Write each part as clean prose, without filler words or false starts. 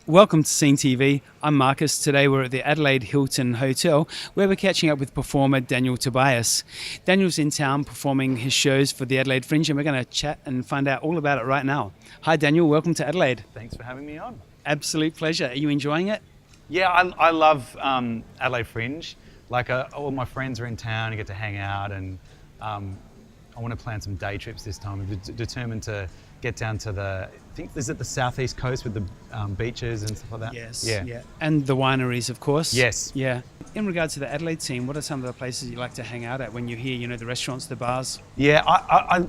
Welcome to SceneTV. I'm Markus. Today we're at the Adelaide Hilton Hotel where we're catching up with performer Daniel Tobias. Daniel's in town performing his shows for the Adelaide Fringe and we're going to chat and find out all about it right now. Hi Daniel, welcome to Adelaide. Thanks for having me on. Absolute pleasure. Are you enjoying it? Yeah, I love Adelaide Fringe. Like all my friends are in town, I get to hang out, and I want to plan some day trips this time. I'm determined to get down to I think is it the southeast coast with the beaches and stuff like that? Yes, yeah. And the wineries, of course. Yes. Yeah. In regards to the Adelaide scene, what are some of the places you like to hang out at when you're here, you know, the restaurants, the bars? Yeah,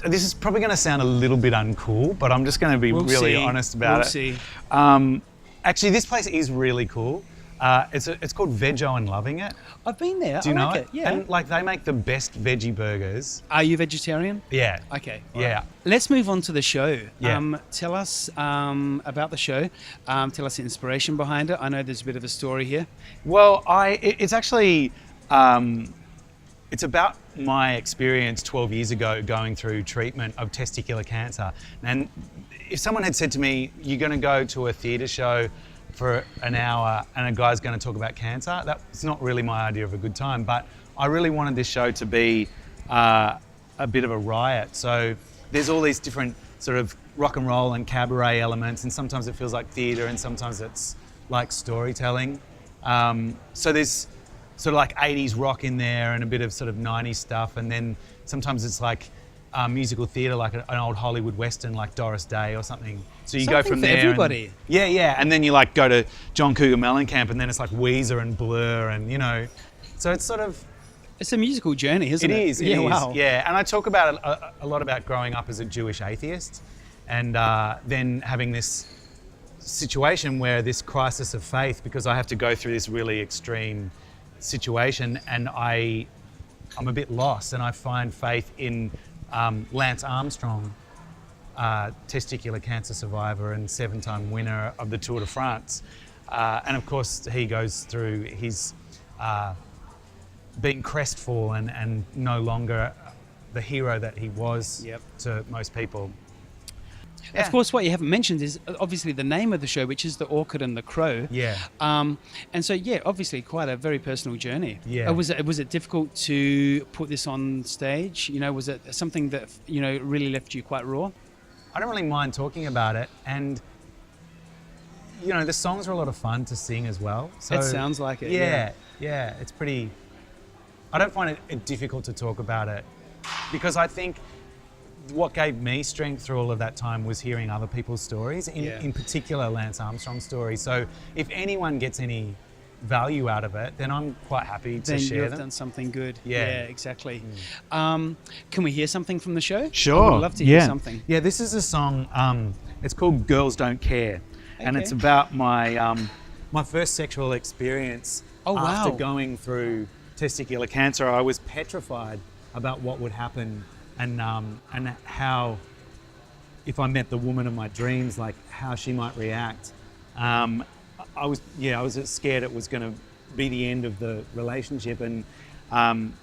this is probably going to sound a little bit uncool, but I'm just going to be really honest about it. We'll see. Actually, this place is really cool. It's called Veggie and Loving It. I've been there. Do you know it? Yeah. And like they make the best veggie burgers. Are you vegetarian? Yeah. Okay. Yeah. Right. Let's move on to the show. Yeah. Tell us about the show. Tell us the inspiration behind it. I know there's a bit of a story here. Well, it's actually it's about my experience 12 years ago going through treatment of testicular cancer. And if someone had said to me, "You're going to go to a theatre show for an hour and a guy's going to talk about cancer," that's not really my idea of a good time. But I really wanted this show to be a bit of a riot. So there's all these different sort of rock and roll and cabaret elements, and sometimes it feels like theatre and sometimes it's like storytelling. So there's sort of like 80s rock in there and a bit of sort of 90s stuff, and then sometimes it's like musical theatre, like an old Hollywood Western like Doris Day or something. So you go from there. Everybody. And then you like go to John Cougar Mellencamp, and then it's like Weezer and Blur, and you know, so it's sort of. It's a musical journey, isn't it? It is. Wow. Yeah, and I talk about a lot about growing up as a Jewish atheist, and then having this situation where this crisis of faith, because I have to go through this really extreme situation, and I'm a bit lost, and I find faith in Lance Armstrong, testicular cancer survivor and 7-time winner of the Tour de France. And of course, he goes through his being crestfallen and no longer the hero that he was to most people. Yeah. Of course, what you haven't mentioned is obviously the name of the show, which is The Orchid and the Crow. Yeah. And so, obviously quite a very personal journey. Yeah. Was it difficult to put this on stage? You know, was it something that, you know, really left you quite raw? I don't really mind talking about it, and you know, the songs are a lot of fun to sing as well. So it sounds like it. Yeah, it's pretty. I don't find it difficult to talk about it, because I think what gave me strength through all of that time was hearing other people's stories, in particular Lance Armstrong's story. So if anyone gets any value out of it, then I'm quite happy to share them. You've done something good. Yeah, exactly. Can we hear something from the show? Sure. I'd love to hear something. Yeah, this is a song, it's called Girls Don't Care. Okay. And it's about my my first sexual experience after going through testicular cancer. I was petrified about what would happen, and how, if I met the woman of my dreams, like how she might react. I was scared it was going to be the end of the relationship, and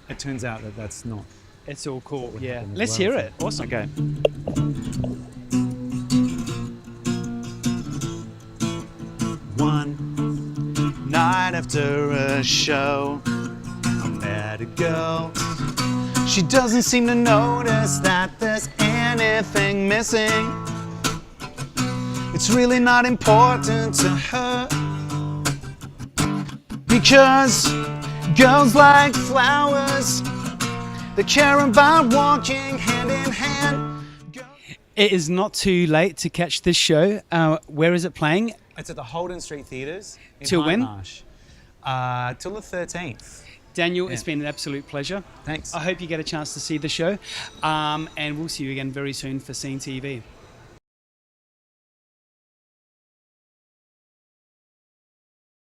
it turns out that that's not. It's all cool. Yeah, let's hear it. Awesome. Okay. One night after a show, I met a girl. She doesn't seem to notice that there's anything missing. It's really not important to her, because girls like flowers, they care about walking hand in hand. It is not too late to catch this show. Where is it playing? It's at the Holden Street Theatres in Till when? Marsh. Till the 13th. Daniel, it's been an absolute pleasure. Thanks. I hope you get a chance to see the show, and we'll see you again very soon for SceneTV.